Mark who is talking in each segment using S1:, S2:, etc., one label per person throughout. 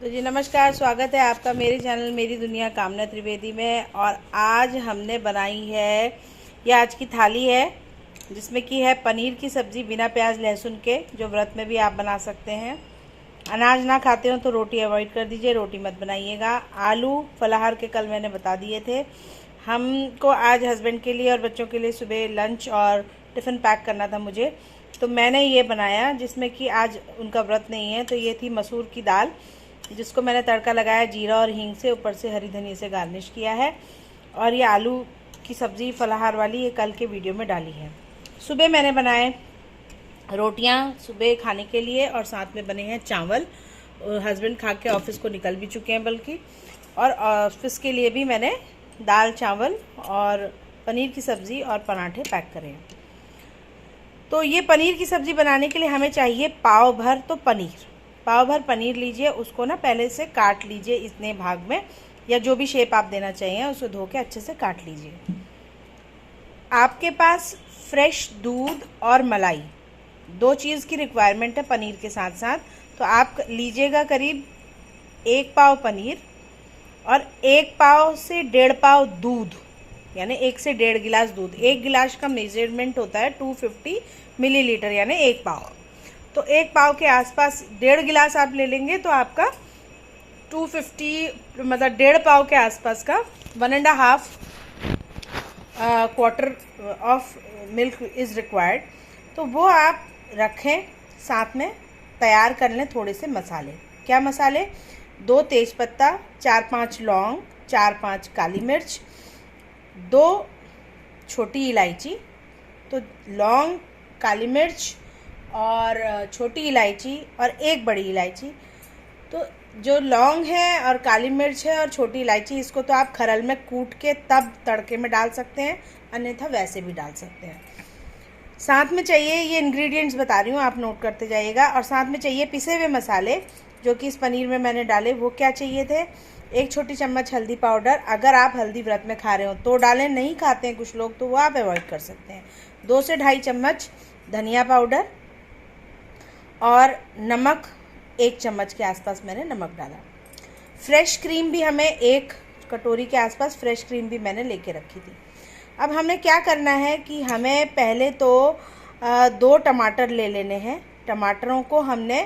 S1: तो जी नमस्कार, स्वागत है आपका मेरे चैनल मेरी दुनिया कामना त्रिवेदी में। और आज हमने बनाई है, यह आज की थाली है जिसमें कि है पनीर की सब्ज़ी बिना प्याज लहसुन के, जो व्रत में भी आप बना सकते हैं। अनाज ना खाते हो तो रोटी अवॉइड कर दीजिए, रोटी मत बनाइएगा। आलू फलाहार के कल मैंने बता दिए थे। हमको आज हस्बैंड के लिए और बच्चों के लिए सुबह लंच और टिफ़िन पैक करना था मुझे, तो मैंने ये बनाया जिसमें कि आज उनका व्रत नहीं है। तो ये थी मसूर की दाल जिसको मैंने तड़का लगाया जीरा और हींग से, ऊपर से हरी धनिया से गार्निश किया है। और ये आलू की सब्ज़ी फलाहार वाली, ये कल के वीडियो में डाली है। सुबह मैंने बनाए रोटियां सुबह खाने के लिए, और साथ में बने हैं चावल। हस्बैंड खा के ऑफिस को निकल भी चुके हैं बल्कि। और ऑफिस के लिए भी मैंने दाल चावल और पनीर की सब्ज़ी और पराठे पैक करे हैं। तो ये पनीर की सब्ज़ी बनाने के लिए हमें चाहिए पाव भर तो पनीर। पाव भर पनीर लीजिए, उसको ना पहले से काट लीजिए इतने भाग में, या जो भी शेप आप देना चाहिए उसको धो के अच्छे से काट लीजिए। आपके पास फ्रेश दूध और मलाई, दो चीज़ की रिक्वायरमेंट है पनीर के साथ साथ। तो आप लीजिएगा करीब 1 पाव पनीर और 1 पाव से 1.5 पाव दूध, यानी 1 से 1.5 गिलास दूध। 1 गिलास का मेजरमेंट होता है 250 मिलीलीटर, यानी 1 पाव। तो 1 पाव के आसपास 1.5 गिलास आप ले लेंगे तो आपका 250, मतलब 1.5 पाव के आसपास का 1.5 quarter of milk is required. तो वो आप रखें, साथ में तैयार कर लें थोड़े से मसाले। क्या मसाले? 2 तेज़पत्ता, 4-5 लौंग, 4-5 काली मिर्च, 2 छोटी इलायची। तो लौंग, काली मिर्च और छोटी इलायची और 1 बड़ी इलायची। तो जो लौंग है और काली मिर्च है और छोटी इलायची, इसको तो आप खरल में कूट के तब तड़के में डाल सकते हैं, अन्यथा वैसे भी डाल सकते हैं। साथ में चाहिए, ये इंग्रेडिएंट्स बता रही हूँ, आप नोट करते जाइएगा। और साथ में चाहिए पिसे हुए मसाले, जो कि इस पनीर में मैंने डाले। वो क्या चाहिए थे? 1 छोटी चम्मच हल्दी पाउडर, अगर आप हल्दी व्रत में खा रहे हो तो डालें, नहीं खाते हैं कुछ लोग तो वो आप अवॉइड कर सकते हैं। 2 से 2.5 चम्मच धनिया पाउडर और नमक, 1 चम्मच के आसपास मैंने नमक डाला। फ्रेश क्रीम भी हमें 1 कटोरी के आसपास फ्रेश क्रीम भी मैंने लेके रखी थी। अब हमें क्या करना है कि हमें पहले तो 2 टमाटर ले लेने हैं। टमाटरों को हमने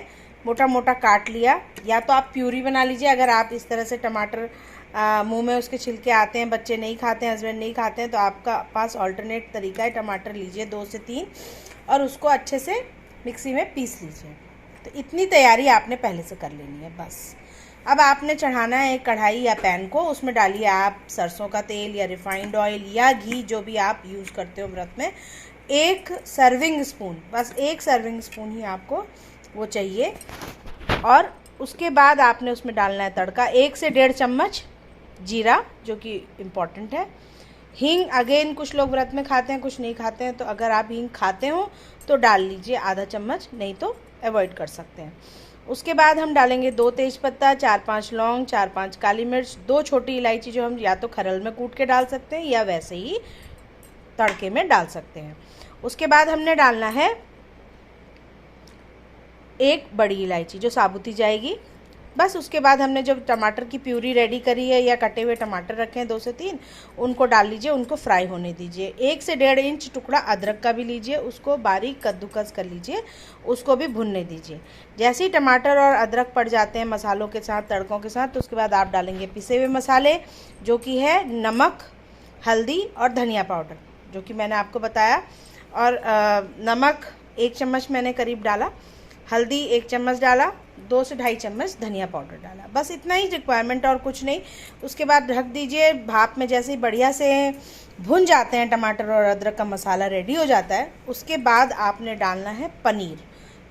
S1: मोटा मोटा काट लिया, या तो आप प्यूरी बना लीजिए। अगर आप इस तरह से टमाटर मुंह में उसके छिलके आते हैं, बच्चे नहीं खाते हैं, हस्बैंड नहीं खाते हैं, तो आपका पास ऑल्टरनेट तरीका है। टमाटर लीजिए 2 से 3 और उसको अच्छे से मिक्सी में पीस लीजिए। तो इतनी तैयारी आपने पहले से कर लेनी है बस। अब आपने चढ़ाना है एक कढ़ाई या पैन को, उसमें डालिए आप सरसों का तेल या रिफाइंड ऑयल या घी, जो भी आप यूज़ करते हो व्रत में। 1 सर्विंग स्पून, बस 1 सर्विंग स्पून ही आपको वो चाहिए। और उसके बाद आपने उसमें डालना है तड़का, 1 से 1.5 चम्मच जीरा, जो कि इम्पॉर्टेंट है। हींग, अगेन कुछ लोग व्रत में खाते हैं, कुछ नहीं खाते हैं, तो अगर आप हींग खाते हो तो डाल लीजिए आधा चम्मच, नहीं तो अवॉइड कर सकते हैं। उसके बाद हम डालेंगे 2 तेज़पत्ता, 4-5 लौंग, 4-5 काली मिर्च, 2 छोटी इलायची, जो हम या तो खरल में कूट के डाल सकते हैं या वैसे ही तड़के में डाल सकते हैं। उसके बाद हमने डालना है 1 बड़ी इलायची, जो साबुती जाएगी बस। उसके बाद हमने जब टमाटर की प्यूरी रेडी करी है या कटे हुए टमाटर रखे हैं 2 से 3, उनको डाल लीजिए, उनको फ्राई होने दीजिए। 1 से 1.5 इंच टुकड़ा अदरक का भी लीजिए, उसको बारीक कद्दूकस कर लीजिए, उसको भी भुनने दीजिए। जैसे ही टमाटर और अदरक पड़ जाते हैं मसालों के साथ, तड़कों के साथ, तो उसके बाद आप डालेंगे पिसे हुए मसाले, जो कि है नमक, हल्दी और धनिया पाउडर, जो कि मैंने आपको बताया। और नमक 1 चम्मच मैंने करीब डाला, हल्दी 1 चम्मच डाला, 2 से 2.5 चम्मच धनिया पाउडर डाला, बस इतना ही रिक्वायरमेंट और कुछ नहीं। उसके बाद ढक दीजिए भाप में। जैसे ही बढ़िया से भुन जाते हैं टमाटर और अदरक का मसाला रेडी हो जाता है, उसके बाद आपने डालना है पनीर।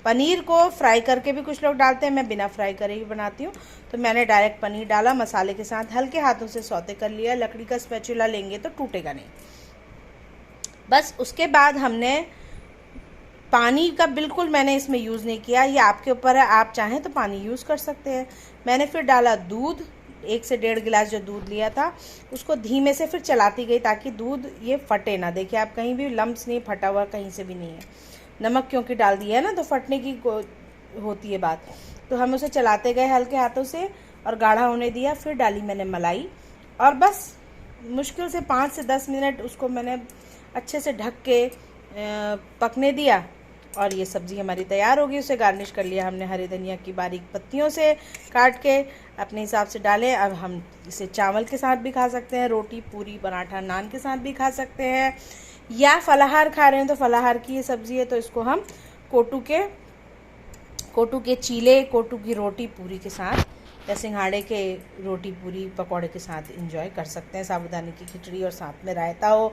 S1: पनीर को फ्राई करके भी कुछ लोग डालते हैं, मैं बिना फ्राई करे ही बनाती हूँ। तो मैंने डायरेक्ट पनीर डाला, मसाले के साथ हल्के हाथों से सौते कर लिया। लकड़ी का स्पैचुला लेंगे तो टूटेगा नहीं। बस उसके बाद हमने पानी का बिल्कुल मैंने इसमें यूज़ नहीं किया, ये आपके ऊपर है, आप चाहें तो पानी यूज़ कर सकते हैं। मैंने फिर डाला दूध, 1 से 1.5 गिलास जो दूध लिया था, उसको धीमे से फिर चलाती गई ताकि दूध ये फटे ना। देखिए आप, कहीं भी लम्स नहीं, फटा हुआ कहीं से भी नहीं है। नमक क्योंकि डाल दिया है ना, तो फटने की होती है बात। तो हम उसे चलाते गए हल्के हाथों से और गाढ़ा होने दिया। फिर डाली मैंने मलाई और बस मुश्किल से 5 से 10 मिनट उसको मैंने अच्छे से ढक के पकने दिया और ये सब्ज़ी हमारी तैयार होगी। उसे गार्निश कर लिया हमने हरे धनिया की बारीक पत्तियों से काट के, अपने हिसाब से डालें। अब हम इसे चावल के साथ भी खा सकते हैं, रोटी, पूरी, पराठा, नान के साथ भी खा सकते हैं, या फलाहार खा रहे हैं तो फलाहार की ये सब्ज़ी है तो इसको हम कोटू के चीले, कोटू की रोटी पूरी के साथ या सिंघाड़े के रोटी पूरी पकौड़े के साथ एंजॉय कर सकते हैं। साबूदाने की खिचड़ी और साथ में रायता हो,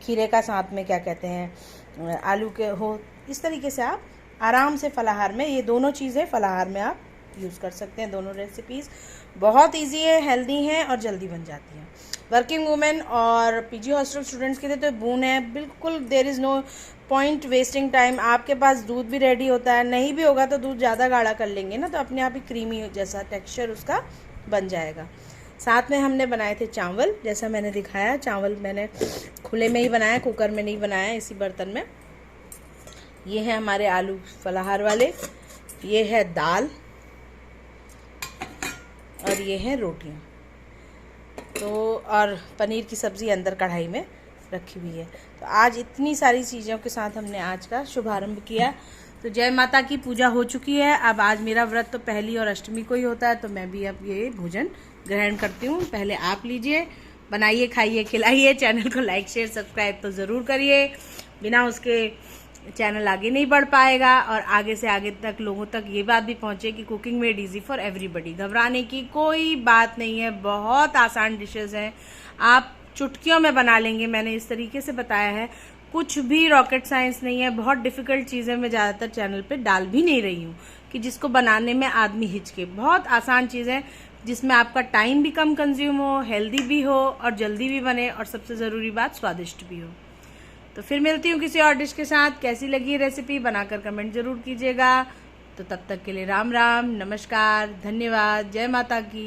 S1: खीरे का साथ में क्या कहते हैं आलू के हो, इस तरीके से आप आराम से फलाहार में ये दोनों चीज़ें फलाहार में आप यूज़ कर सकते हैं। दोनों रेसिपीज़ बहुत इजी है, हेल्दी हैं और जल्दी बन जाती हैं। वर्किंग वुमेन और पीजी हॉस्टल स्टूडेंट्स के लिए तो बून है बिल्कुल। There is no point wasting time. आपके पास दूध भी रेडी होता है, नहीं भी होगा तो दूध ज़्यादा गाढ़ा कर लेंगे ना तो अपने आप ही क्रीमी जैसा टेक्सचर उसका बन जाएगा। साथ में हमने बनाए थे चावल, जैसा मैंने दिखाया। चावल मैंने खुले में ही बनाया, कुकर में नहीं बनाया, इसी बर्तन में। ये है हमारे आलू फलाहार वाले, ये है दाल और ये है रोटियाँ। तो और पनीर की सब्ज़ी अंदर कढ़ाई में रखी हुई है। तो आज इतनी सारी चीज़ों के साथ हमने आज का शुभारंभ किया। तो जय माता की पूजा हो चुकी है। अब आज मेरा व्रत तो पहली और अष्टमी को ही होता है, तो मैं भी अब ये भोजन ग्रहण करती हूँ। पहले आप लीजिए, बनाइए, खाइए, खिलाइए। चैनल को लाइक, शेयर, सब्सक्राइब तो ज़रूर करिए, बिना उसके चैनल आगे नहीं बढ़ पाएगा और आगे से आगे तक लोगों तक ये बात भी पहुंचे कि cooking made easy for everybody. घबराने की कोई बात नहीं है, बहुत आसान डिशेस हैं, आप चुटकियों में बना लेंगे। मैंने इस तरीके से बताया है, कुछ भी रॉकेट साइंस नहीं है। बहुत डिफ़िकल्ट चीज़ें मैं ज़्यादातर चैनल पे डाल भी नहीं रही हूँ कि जिसको बनाने में आदमी हिचके। बहुत आसान चीज़ें जिसमें आपका टाइम भी कम कंज्यूम हो, हेल्दी भी हो और जल्दी भी बने और सबसे ज़रूरी बात स्वादिष्ट भी हो। तो फिर मिलती हूँ किसी और डिश के साथ। कैसी लगी रेसिपी बनाकर कमेंट ज़रूर कीजिएगा। तो तब तक के लिए राम राम, नमस्कार, धन्यवाद, जय माता की।